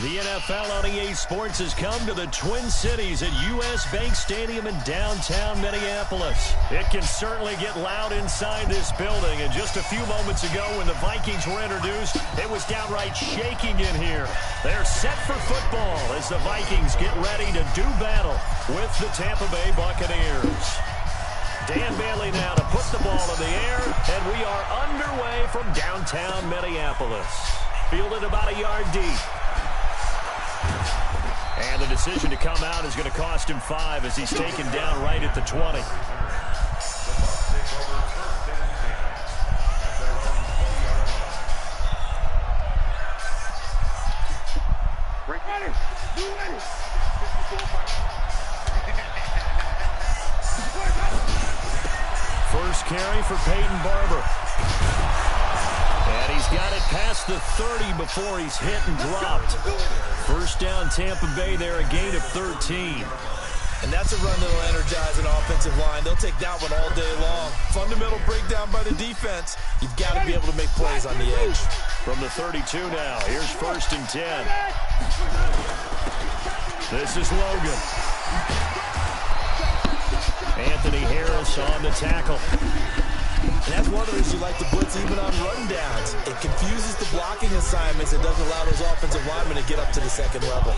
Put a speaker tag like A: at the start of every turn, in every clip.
A: The NFL on EA Sports has come to the Twin Cities at U.S. Bank Stadium in downtown Minneapolis. It can certainly get loud inside this building, and just a few moments ago when the Vikings were introduced, it was downright shaking in here. They're set for football as the Vikings get ready to do battle with the Tampa Bay Buccaneers. Dan Bailey now to put the ball in the air, and we are underway from downtown Minneapolis. Fielded about a yard deep. And the decision to come out is going to cost him 5 as he's taken down right at the 20. First carry for Peyton Barber. And he's got it past the 30 before he's hit and dropped. First down, Tampa Bay there, a gain of 13.
B: And that's a run that'll energize an offensive line. They'll take that one all day long. Fundamental breakdown by the defense. You've got to be able to make plays on the edge.
A: From the 32 now, here's first and 10. This is Logan. Anthony Harris on the tackle.
B: And that's one of the reasons you like to blitz even on rundowns. It confuses the blocking assignments. It doesn't allow those offensive linemen to get up to the second level.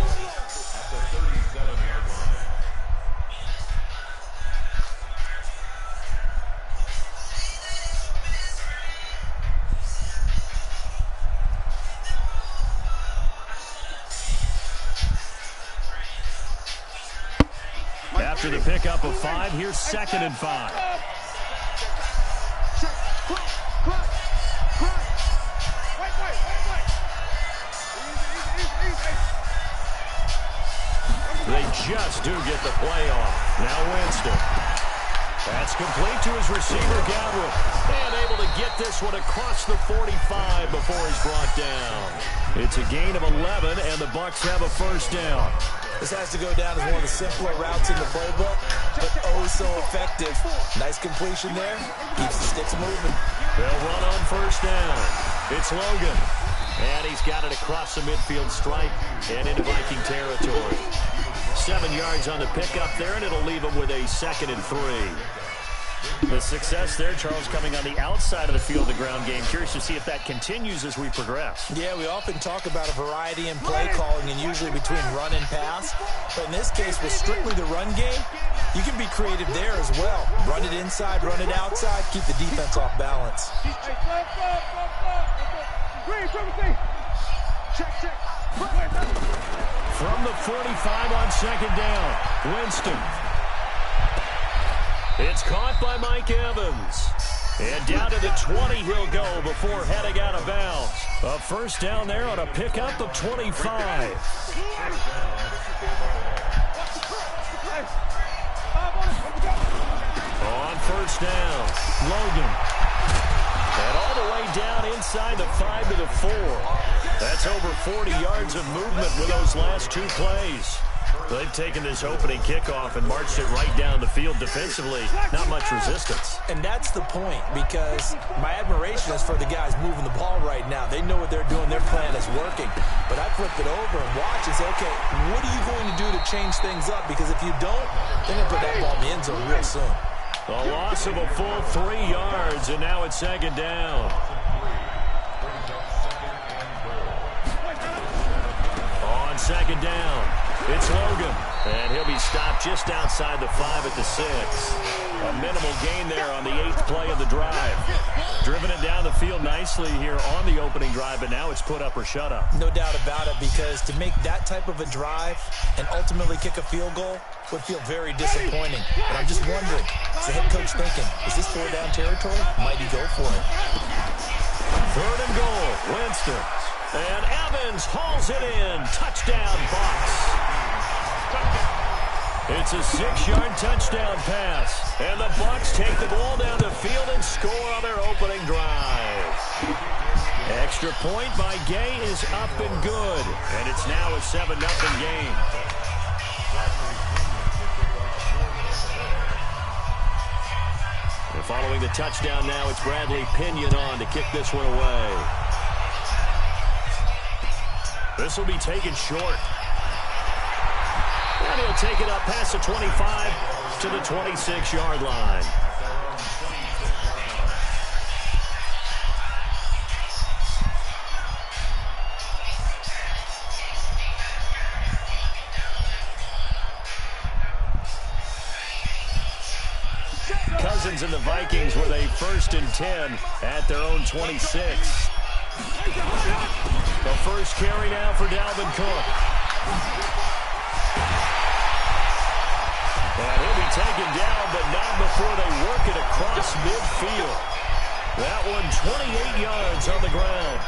A: After the pickup of 5, here's second and 5. They just do get the play off. Now Winston. That's complete to his receiver, Godwin. And able to get this one across the 45 before he's brought down. It's a gain of 11, and the Bucs have a first down.
B: This has to go down as one of the simpler routes in the playbook, but oh so effective. Nice completion there. Keeps the sticks moving.
A: They'll run on first down. It's Logan. And he's got it across the midfield stripe and into Viking territory. 7 yards on the pickup there, and it'll leave him with a 2nd and 3. The success there, Charles, coming on the outside of the field, the ground game. Curious to see if that continues as we progress.
B: Yeah, we often talk about a variety in play calling and usually between run and pass. But in this case, with strictly the run game, you can be creative there as well. Run it inside, run it outside, keep the defense off balance.
A: From the 45 on second down, Winston. It's caught by Mike Evans. And down to the 20 he'll go before heading out of bounds. A first down there on a pickup of 25. On first down, Logan. And all the way down inside the 5 to the 4. That's over 40 yards of movement with those last 2 plays. They've taken this opening kickoff and marched it right down the field defensively. Not much resistance.
B: And that's the point, because my admiration is for the guys moving the ball right now. They know what they're doing. Their plan is working. But I flip it over and watch and say, okay, what are you going to do to change things up? Because if you don't, they're going to put that ball in the end zone real soon.
A: A loss of a full 3 yards, and now it's second down. On second down, it's Logan. And he'll be stopped just outside the 5 at the 6. A minimal gain there on the 8th play of the drive. Driven it down the field nicely here on the opening drive, but now it's put up or shut up.
B: No doubt about it, because to make that type of a drive and ultimately kick a field goal would feel very disappointing. But I'm just wondering, is the head coach thinking, is this 4-down territory? Might he go for it?
A: 3rd and goal, Winston. And Evans hauls it in. Touchdown, Bucs. It's a 6-yard touchdown pass. And the Bucs take the ball down the field and score on their opening drive. Extra point by Gay is up and good. And it's now a 7-0 game. And following the touchdown now, it's Bradley Pinion on to kick this one away. This will be taken short. And he'll take it up past the 25 to the 26-yard line. Cousins and the Vikings with a 1st and 10 at their own 26. The first carry now for Dalvin Cook. And he'll be taken down, but not before they work it across midfield. That one 28 yards on the ground.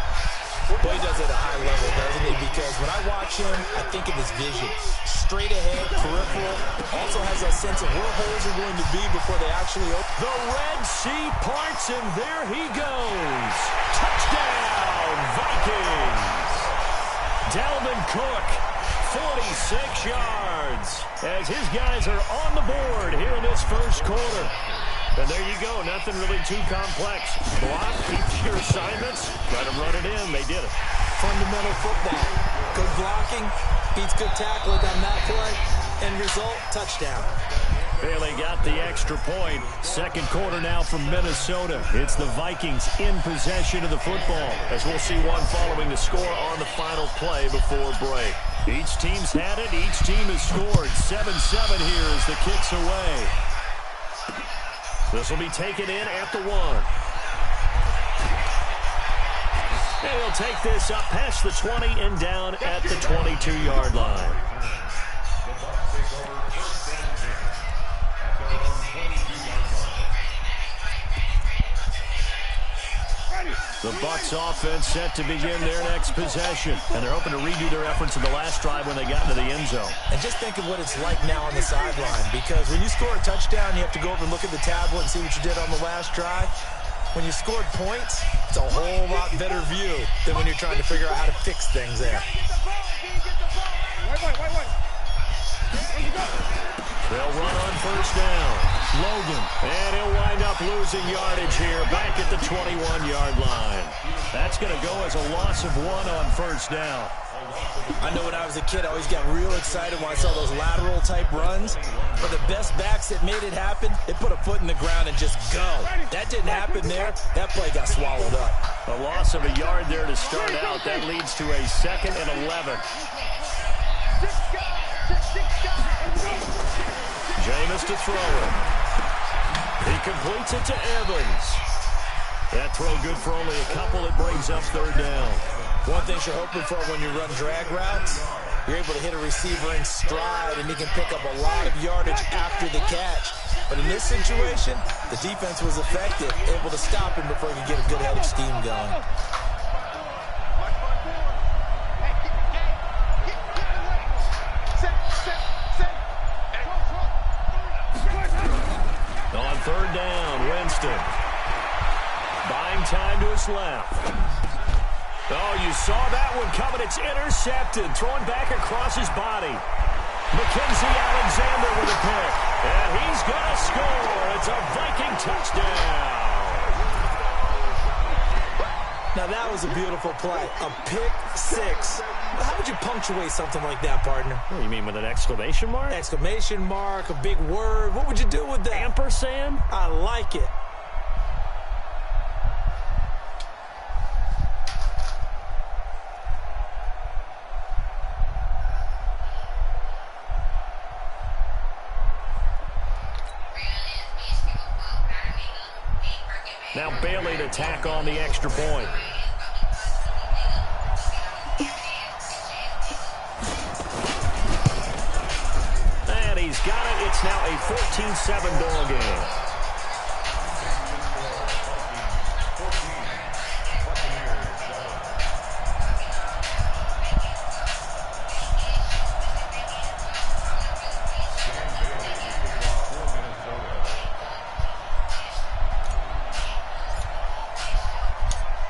B: Well, he does it at a high level, doesn't he? Because when I watch him, I think of his vision. Straight ahead, peripheral. Also has a sense of where holes are going to be before they actually open.
A: The Red Sea parts, and there he goes. Touchdown, Vikings. Dalvin Cook, 46 yards. As his guys are on the board here in this first quarter. And there you go, nothing really too complex. Block, keep your assignments, try to run it in. They did it.
B: Fundamental football. Good blocking, beats good tackling on that play. End result, touchdown.
A: Bailey got the extra point. Second quarter now from Minnesota. It's the Vikings in possession of the football, as we'll see one following the score on the final play before break. Each team's had it. Each team has scored. 7-7 here as the kick's away. This will be taken in at the 1. And he'll take this up past the 20 and down at the 22-yard line. The Bucs offense set to begin their next possession. And they're hoping to redo their efforts in the last drive when they got into the end zone.
B: And just think of what it's like now on the sideline. Because when you score a touchdown, you have to go over and look at the tablet and see what you did on the last drive. When you scored points, it's a whole lot better view than when you're trying to figure out how to fix things there.
A: They'll run on first down. Logan. And he'll wind up losing yardage here back at the 21-yard line. That's going to go as a loss of 1 on first down.
B: I know when I was a kid, I always got real excited when I saw those lateral-type runs. But the best backs that made it happen, they put a foot in the ground and just go. That didn't happen there. That play got swallowed up.
A: A loss of a yard there to start out. That leads to a 2nd and 11. Jameis to throw it. He completes it to Evans. That throw good for only a couple. It brings up third down.
B: One thing you're hoping for when you run drag routes, you're able to hit a receiver in stride, and he can pick up a lot of yardage after the catch. But in this situation, the defense was effective, able to stop him before he could get a good head of steam going.
A: On third down, Winston. Buying time to his left. Oh, you saw that one coming. It's intercepted. Throwing back across his body. Mackenzie Alexander with a pick. And he's going to score. It's a Viking touchdown.
B: Now, that was a beautiful play. A pick six. How would you punctuate something like that, partner?
A: What do you mean, with an exclamation mark?
B: Exclamation mark, a big word. What would you do with that?
A: Ampersand?
B: I like it.
A: Now Bailey to tack on the extra point. And he's got it. It's now a 14-7 ball game.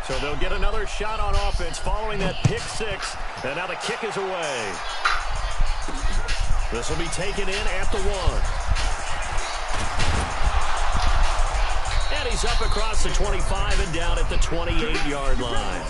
A: So they'll get another shot on offense following that pick six. And now the kick is away. This will be taken in at the 1. And he's up across the 25 and down at the 28-yard line.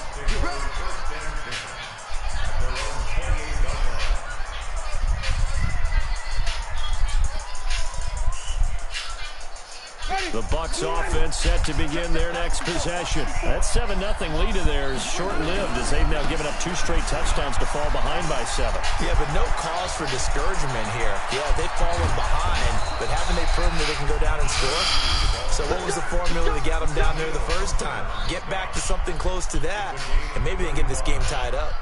A: The Bucs offense set to begin their next possession. That 7-0 lead of theirs short-lived as they've now given up 2 straight touchdowns to fall behind by 7.
B: Yeah, but no cause for discouragement here. Yeah, they've fallen behind, but haven't they proven that they can go down and score? So what was the formula that got them down there the first time? Get back to something close to that, and maybe they can get this game tied up.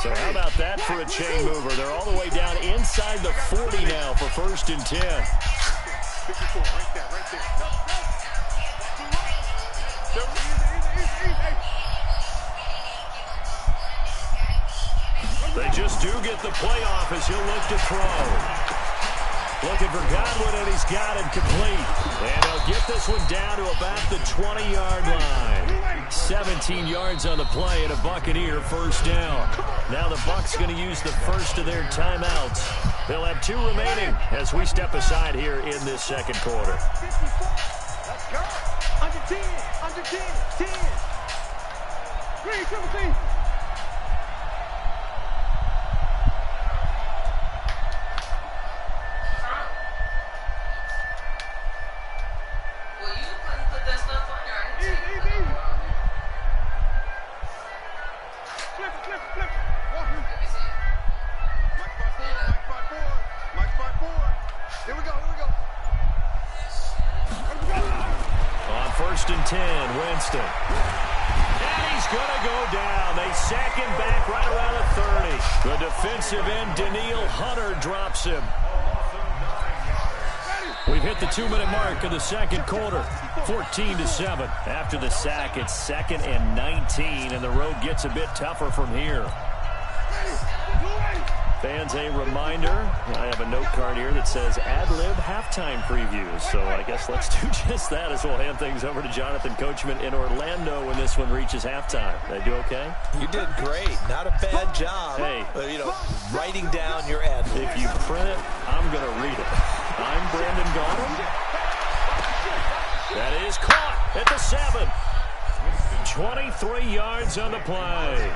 A: So how about that for a chain mover? They're all the way down inside the 40 now for 1st and 10. They just do get the playoff as he'll look to throw. Looking for Godwin, and he's got it complete. And he'll get this one down to about the 20-yard line. 17 yards on the play and a Buccaneer first down. Now the Bucs going to use the first of their timeouts. They'll have 2 remaining as we step aside here in this second quarter.
C: Let's go. Under 10, 10. 3, 17. Here we go.
A: On 1st and 10, Winston. And he's going to go down. They sack him back right around the 30. The defensive end, Daniil Hunter, drops him. We've hit the 2-minute mark of the second quarter. 14-7. After the sack, it's 2nd and 19, and the road gets a bit tougher from here. Fans, a reminder, I have a note card here that says ad-lib halftime previews. So I guess let's do just that as we'll hand things over to Jonathan Coachman in Orlando when this one reaches halftime. Did I do okay?
B: You did great. Not a bad job.
A: Hey.
B: Writing down your ad-libs.
A: If you print it, I'm going to read it. I'm Brandon Gaudin. That is caught at the 7. 23 yards on the play.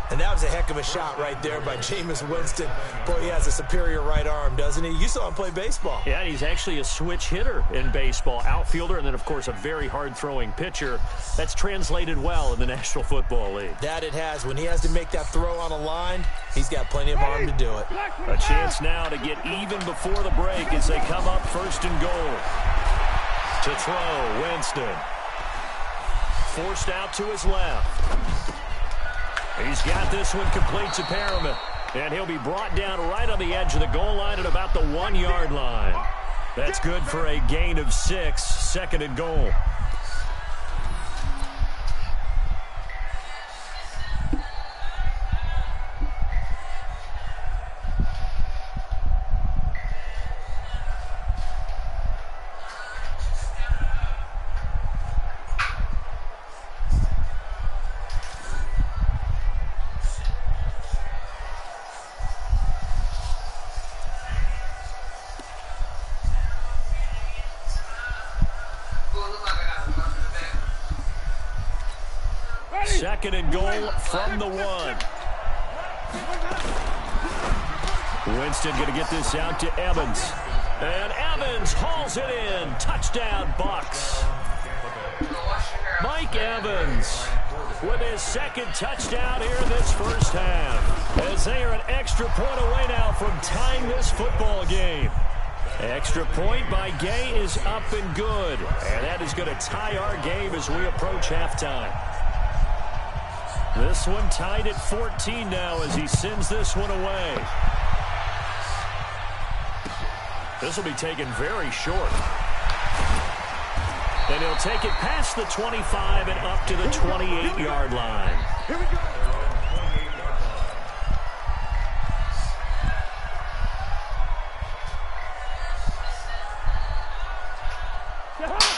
B: And that was a heck of a shot right there by Jameis Winston. Boy, he has a superior right arm, doesn't he? You saw him play baseball.
A: Yeah, he's actually a switch hitter in baseball. Outfielder, and then, of course, a very hard-throwing pitcher. That's translated well in the National Football League.
B: That it has. When he has to make that throw on a line, he's got plenty of arm to do it.
A: A chance now to get even before the break as they come up 1st and goal. To throw, Winston. Forced out to his left. He's got this one complete to Perriman. And he'll be brought down right on the edge of the goal line at about the 1-yard line. That's good for a gain of 6, 2nd and goal. Second and goal from the 1. Winston going to get this out to Evans. And Evans hauls it in. Touchdown, Bucs. Mike Evans with his 2nd touchdown here in this first half. As they are an extra point away now from tying this football game. Extra point by Gay is up and good. And that is going to tie our game as we approach halftime. This one tied at 14 now as he sends this one away. This will be taken very short. And he'll take it past the 25 and up to the 28-yard line.
C: Here we go.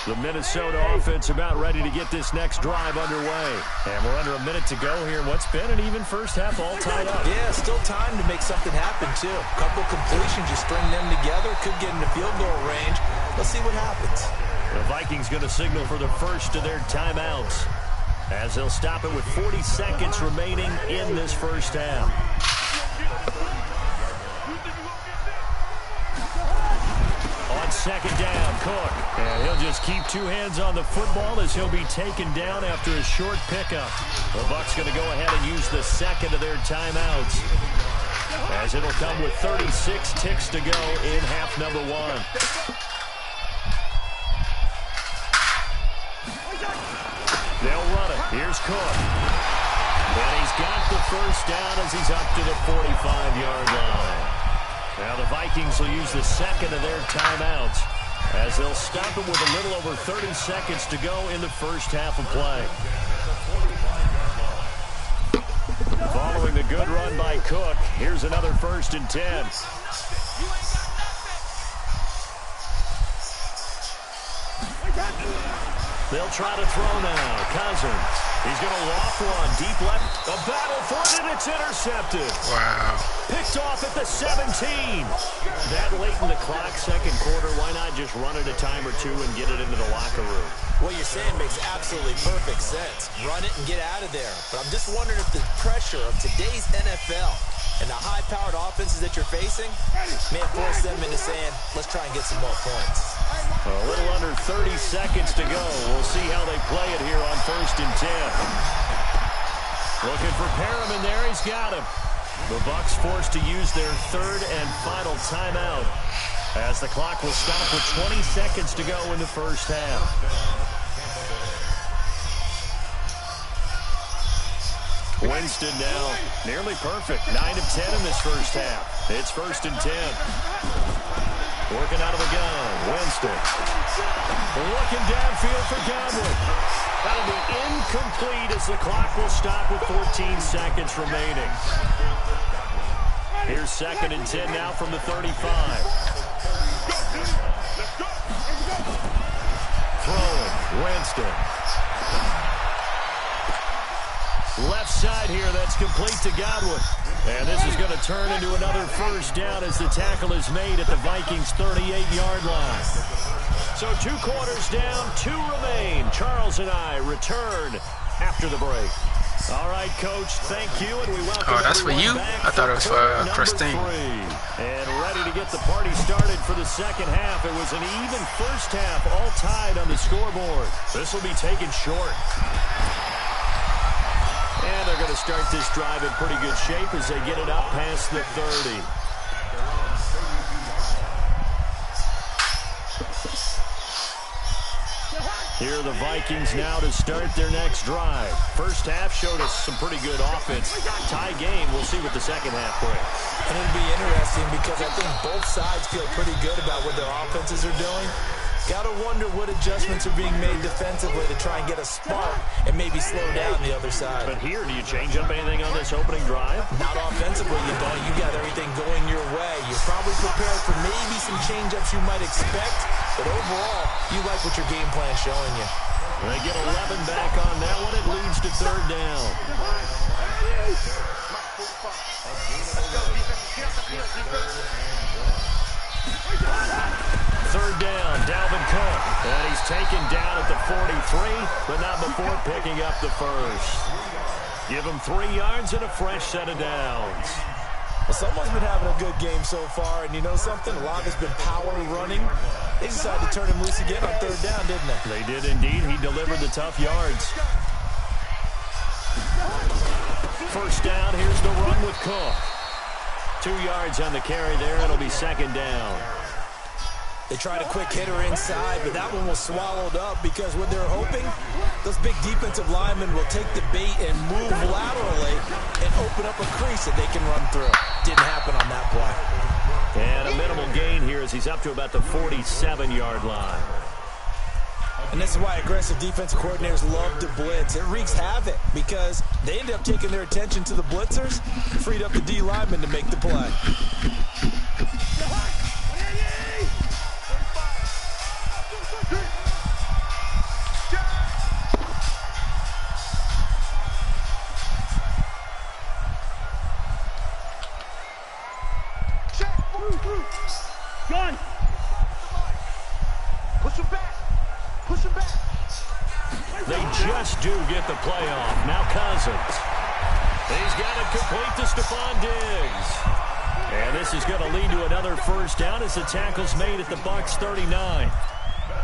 A: The Minnesota offense about ready to get this next drive underway. And we're under a minute to go here in what's been an even first half, all tied up.
B: Yeah, still time to make something happen, too. A couple completions, you string them together, could get into field goal range. Let's see what happens.
A: The Vikings going to signal for the first of their timeouts, as they'll stop it with 40 seconds remaining in this first half. On second down, Cook. And he'll just keep two hands on the football as he'll be taken down after a short pickup. The Bucs going to go ahead and use the second of their timeouts, as it'll come with 36 ticks to go in half number one. They'll run it. Here's Cook. And he's got the first down as he's up to the 45-yard line. Now the Vikings will use the second of their timeouts, as they'll stop it with a little over 30 seconds to go in the first half of play. Following the good run by Cook, here's another 1st and 10. They'll try to throw now. Cousins. He's going to loft one. Deep left. A battle for it, and it's intercepted.
D: Wow.
A: Picked off at the 17. That late in the clock, second quarter, why not just run it a time or two and get it into the locker room?
B: What you're saying makes absolutely perfect sense. Run it and get out of there. But I'm just wondering if the pressure of today's NFL and the high-powered offenses that you're facing may force them into saying, let's try and get some more points.
A: A little under 30 seconds to go. We'll see how they play it here on 1st and 10. Looking for Perriman there. He's got him. The Bucs forced to use their third and final timeout, as the clock will stop with 20 seconds to go in the first half. Winston now nearly perfect. 9 of 10 in this first half. It's 1st and 10. Working out of the gun. Winston. Looking downfield for Godwin. That'll be incomplete as the clock will stop with 14 seconds remaining. Here's 2nd and 10 now from the 35. Throwing. Winston. Left side here, that's complete to Godwin. And this is going to turn into another first down as the tackle is made at the Vikings' 38-yard line. So 2 quarters down, 2 remain. Charles and I return after the break. All right, Coach, thank you, and we welcome
D: that's for you?
A: back
D: I thought it was for Christine.
A: 3. And ready to get the party started for the second half. It was an even first half, all tied on the scoreboard. This will be taken short. And they're going to start this drive in pretty good shape as they get it up past the 30. Here are the Vikings now to start their next drive. First half showed us some pretty good offense. Tie game. We'll see what the second half brings.
B: And it'll be interesting because I think both sides feel pretty good about what their offenses are doing. Got to wonder what adjustments are being made defensively to try and get a spark and maybe slow down the other side.
A: But here, do you change up anything on this opening drive?
B: Not offensively, you don't. You got everything going your way. You're probably prepared for maybe some change-ups you might expect, but overall, you like what your game plan's showing you.
A: They get 11 back on that one. It leads to 3rd down. Third down, Dalvin Cook. And he's taken down at the 43, but not before picking up the first. Give him 3 yards and a fresh set of downs.
B: Well, someone's been having a good game so far, and you know something? A lot has been power running. They decided to turn him loose again on 3rd down, didn't they?
A: They did indeed. He delivered the tough yards. First down, here's the run with Cook. 2 yards on the carry there. It'll be 2nd down.
B: They tried a quick hitter inside, but that one was swallowed up because what they're hoping, those big defensive linemen will take the bait and move laterally and open up a crease that they can run through. Didn't happen on that play.
A: And a minimal gain here as he's up to about the 47-yard line.
B: And this is why aggressive defensive coordinators love to blitz. It wreaks havoc because they end up taking their attention to the blitzers, freed up the D linemen to make the play.
C: Gun. Push him back. Push him back.
A: They just do get the playoff. Now Cousins. He's got it complete to Stephon Diggs. And this is going to lead to another first down as the tackle's made at the Bucs 39.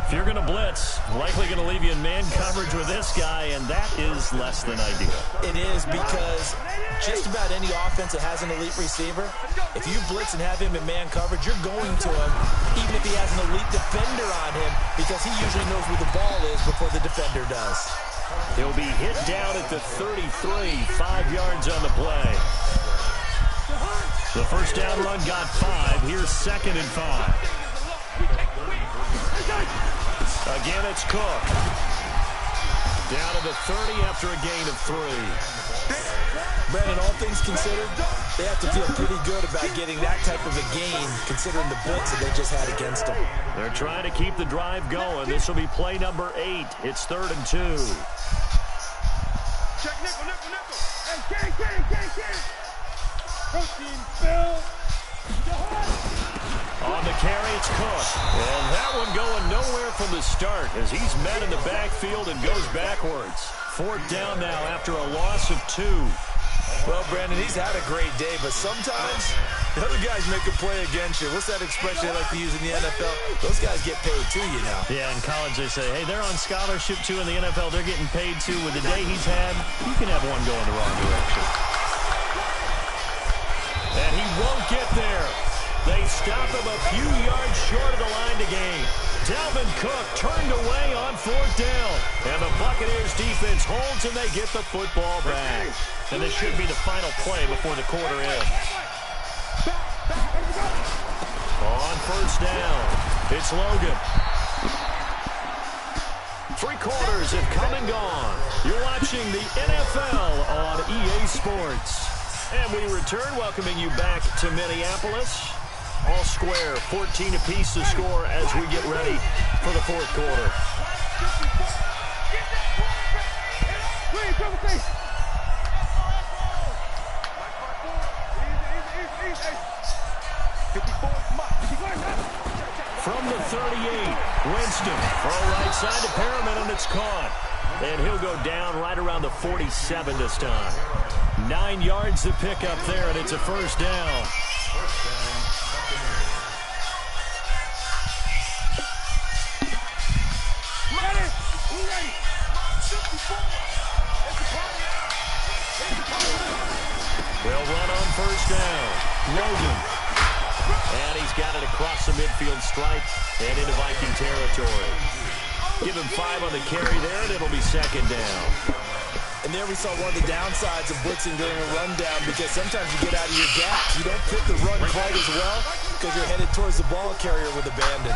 A: If you're going to blitz, likely going to leave you in man coverage with this guy, and that is less than ideal.
B: It is, because just about any offense that has an elite receiver, if you blitz and have him in man coverage, you're going to him, even if he has an elite defender on him, because he usually knows where the ball is before the defender does.
A: He'll be hit down at the 33, 5 yards on the play. The first down run got 5. Here's 2nd and 5. Again, it's Cook. Down to the 30 after a gain of 3.
B: Brandon, all things considered, they have to feel pretty good about getting that type of a gain, considering the blitz that they just had against them.
A: They're trying to keep the drive going. This will be play number 8. It's 3rd and 2.
C: Check nickel, nickel, nickel. Hey, King. Protein, Bill.
A: On the carry, it's Cook. And that one going nowhere from the start as he's met in the backfield and goes backwards. 4th down now after a loss of 2.
B: Well, Brandon, he's had a great day, but sometimes the other guys make a play against you. What's that expression they like to use in the NFL? Those guys get paid too, you know.
A: Yeah, in college they say, hey, they're on scholarship too. In the NFL, they're getting paid too. With the day he's had, you can have one going the wrong direction. And he won't get there. They stop him a few yards short of the line to gain. Dalvin Cook turned away on 4th down. And the Buccaneers defense holds and they get the football back. And this should be the final play before the quarter ends. On 1st down, it's Logan. 3 quarters have come and gone. You're watching the NFL on EA Sports. And we return, welcoming you back to Minneapolis. All square, 14 apiece to score as we get ready for the 4th quarter. From the 38, Winston, throw right side to Perriman, and it's caught. And he'll go down right around the 47 this time. 9 yards to pick up there, and it's a first down. They'll run on first down. Logan. And he's got it across the midfield stripe and into Viking territory. Give him 5 on the carry there, and it'll be 2nd down.
B: And there we saw one of the downsides of blitzing during a rundown, because sometimes you get out of your gaps. You don't fit the run quite as well because you're headed towards the ball carrier with abandon.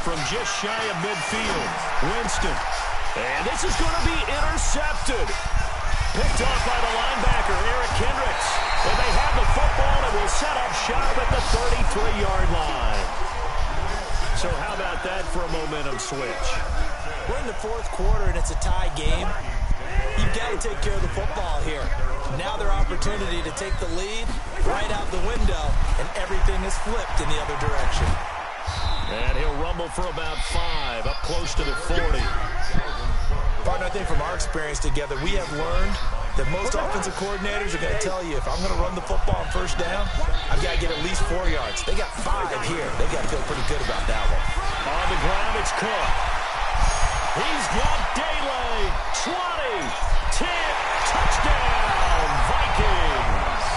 A: From just shy of midfield, Winston. And this is going to be intercepted. Picked off by the linebacker, Eric Kendricks. And they have the football and will set up shop at the 33-yard line. So how about that for a momentum switch?
B: We're in the 4th quarter and it's a tie game. You've got to take care of the football here. Now their opportunity to take the lead right out the window, and everything is flipped in the other direction.
A: And he'll rumble for about 5, up close to the 40.
B: Partner, I think from our experience together, we have learned that most offensive coordinators are going to tell you, if I'm going to run the football on first down, I've got to get at least 4 yards. They got 5 here. They got to feel pretty good about that one.
A: On the ground, it's Cook. He's got daylight. 20, 10, touchdown, Vikings.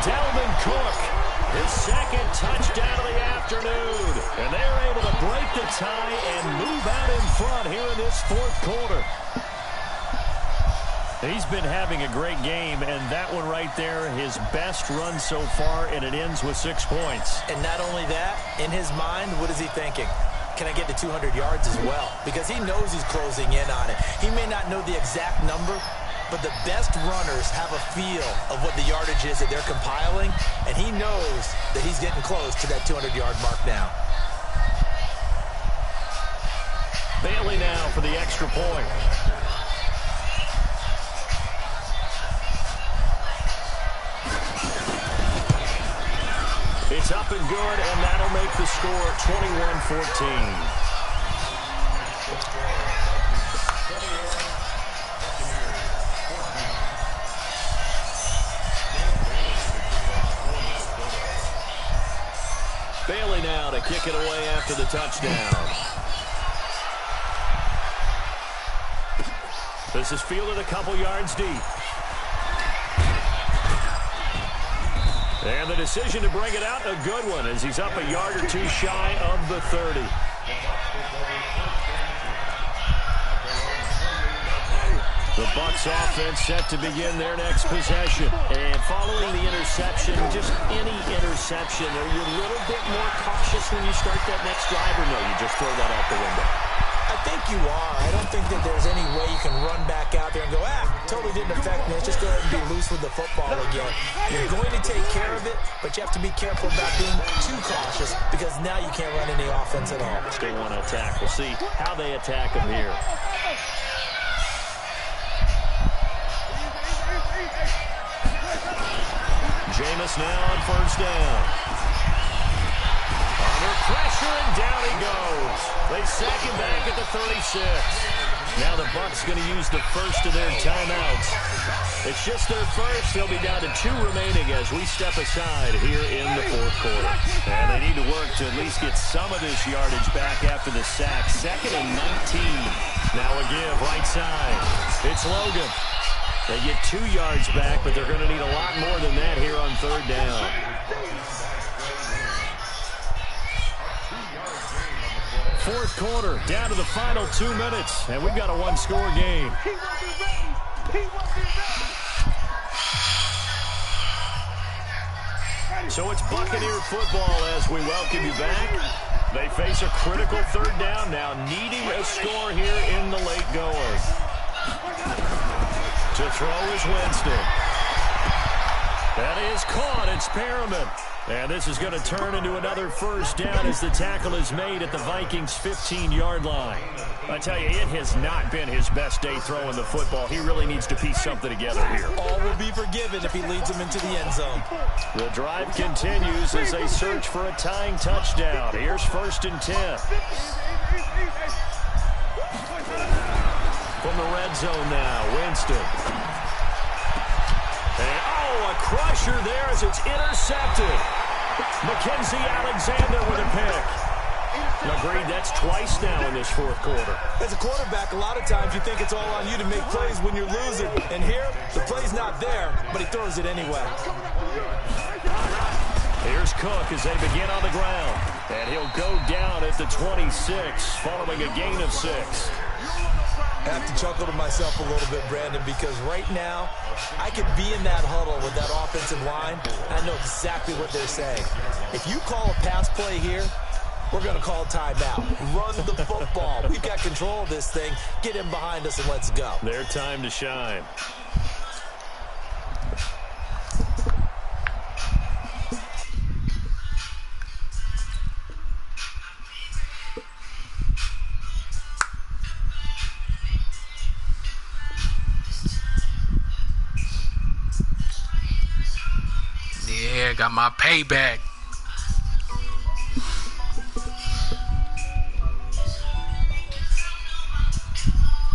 A: Dalvin Cook, his 2nd touchdown of the afternoon. And they're able to break the tie and move out in front here in this 4th quarter. He's been having a great game, and that one right there, his best run so far, and it ends with 6 points.
B: And not only that, in his mind, what is he thinking? Can I get to 200 yards as well? Because he knows he's closing in on it. He may not know the exact number, but the best runners have a feel of what the yardage is that they're compiling, and he knows that he's getting close to that 200-yard mark now.
A: Bailey now for the extra point. It's up and good, and that'll make the score 21-14. Bailey now to kick it away after the touchdown. This is fielded a couple yards deep. And the decision to bring it out, a good one, as he's up a yard or two shy of the 30. The Bucs offense set to begin their next possession. And following the interception, just any interception, are you a little bit more cautious when you start that next drive, or no, you just throw that out the window?
B: I think you are. I don't think that there's any way you can run back out there and go, totally didn't affect me. Let's just go ahead and be loose with the football again. You're going to take care of it, but you have to be careful about being too cautious because now you can't run any offense at all.
A: Still want to attack. We'll see how they attack them here. Jameis now on first down. Under pressure, and down he goes. They sack him back at the 36. Now the Bucs going to use the first of their timeouts. It's just their first. They'll be down to 2 remaining as we step aside here in the fourth quarter. And they need to work to at least get some of this yardage back after the sack. 2nd and 19. Now a give right side. It's Logan. They get 2 yards back, but they're going to need a lot more than that here on third down. Fourth quarter, down to the final 2 minutes, and we've got a 1-score game. So it's Buccaneer football as we welcome you back. They face a critical third down now, needing a score here in the late going. To throw is Winston. That is caught. It's Perriman. And this is going to turn into another first down as the tackle is made at the Vikings' 15-yard line. I tell you, it has not been his best day throwing the football. He really needs to piece something together here.
B: All will be forgiven if he leads them into the end zone.
A: The drive continues as they search for a tying touchdown. Here's 1st and 10. From the red zone now, Winston. And, a crusher there as it's intercepted. Mackenzie Alexander with a pick. Agreed, that's twice now in this fourth quarter.
B: As a quarterback, a lot of times you think it's all on you to make plays when you're losing. And here, the play's not there, but he throws it anyway.
A: Here's Cook as they begin on the ground. And he'll go down at the 26, following a gain of 6.
B: I have to chuckle to myself a little bit, Brandon, because right now I could be in that huddle with that offensive line. I know exactly what they're saying. If you call a pass play here, we're going to call timeout. Run the football. We've got control of this thing. Get him behind us and let's go.
A: Their time to shine.
D: Yeah, got my payback.